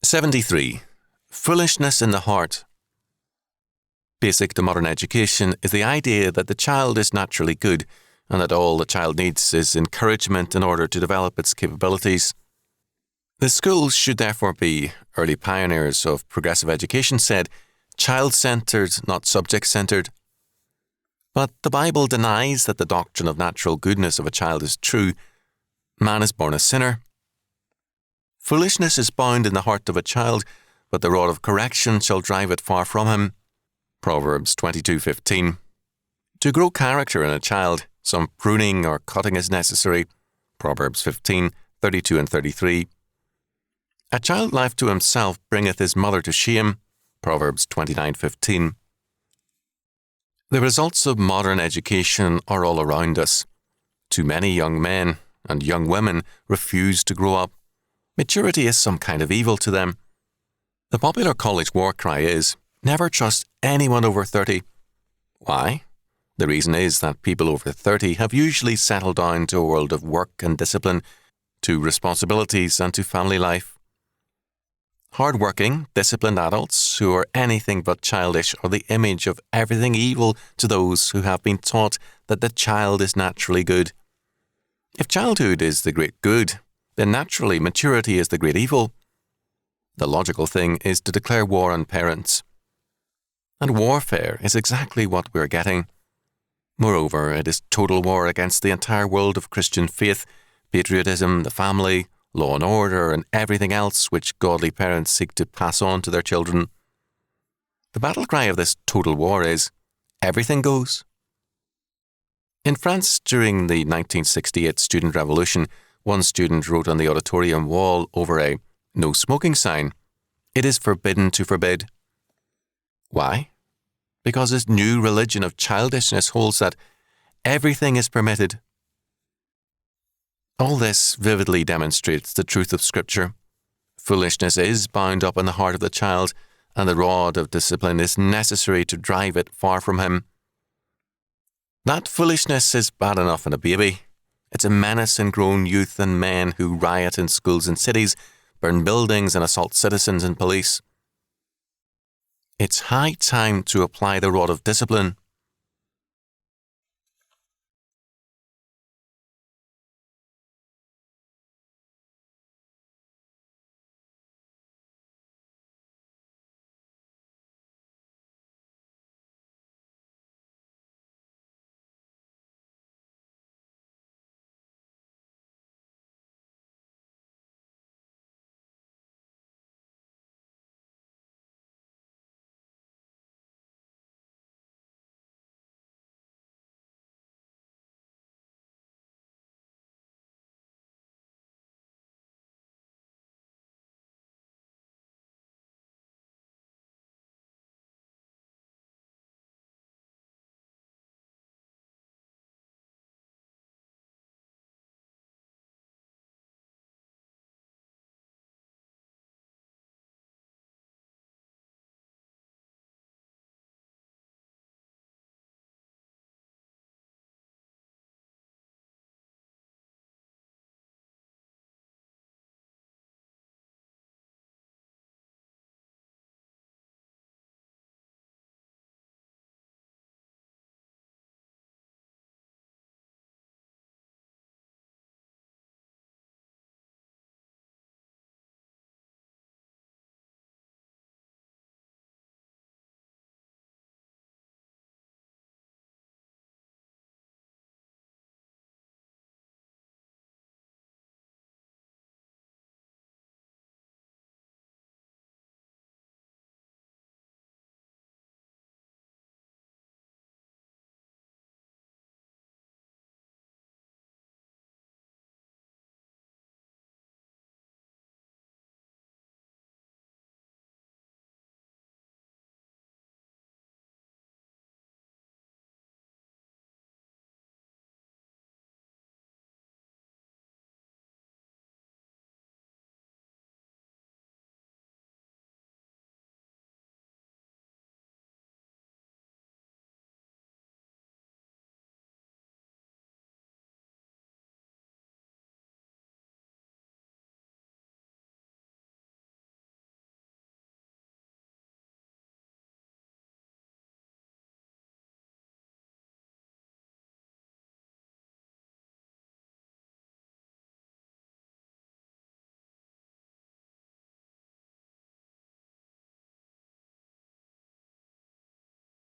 73. Foolishness in the heart. Basic to modern education is the idea that the child is naturally good and that all the child needs is encouragement in order to develop its capabilities. The schools should therefore be, early pioneers of progressive education said, child-centred, not subject-centred. But the Bible denies that the doctrine of natural goodness of a child is true. Man is born a sinner. Foolishness is bound in the heart of a child, but the rod of correction shall drive it far from him. Proverbs 22:15. To grow character in a child, some pruning or cutting is necessary. Proverbs 15:32 and 33. A child left to himself bringeth his mother to shame. Proverbs 29:15. The results of modern education are all around us. Too many young men and young women refuse to grow up. Maturity is some kind of evil to them. The popular college war cry is, never trust anyone over 30. Why? The reason is that people over 30 have usually settled down to a world of work and discipline, to responsibilities and to family life. Hard-working, disciplined adults who are anything but childish are the image of everything evil to those who have been taught that the child is naturally good. If childhood is the great good, then naturally maturity is the great evil. The logical thing is to declare war on parents. And warfare is exactly what we're getting. Moreover, it is total war against the entire world of Christian faith, patriotism, the family, law and order, and everything else which godly parents seek to pass on to their children. The battle cry of this total war is, everything goes. In France, during the 1968 student revolution, one student wrote on the auditorium wall over a no smoking sign, "It is forbidden to forbid." Why? Because his new religion of childishness holds that everything is permitted. All this vividly demonstrates the truth of Scripture. Foolishness is bound up in the heart of the child, and the rod of discipline is necessary to drive it far from him. That foolishness is bad enough in a baby. It's a menace in grown youth and men who riot in schools and cities, burn buildings and assault citizens and police. It's high time to apply the rod of discipline.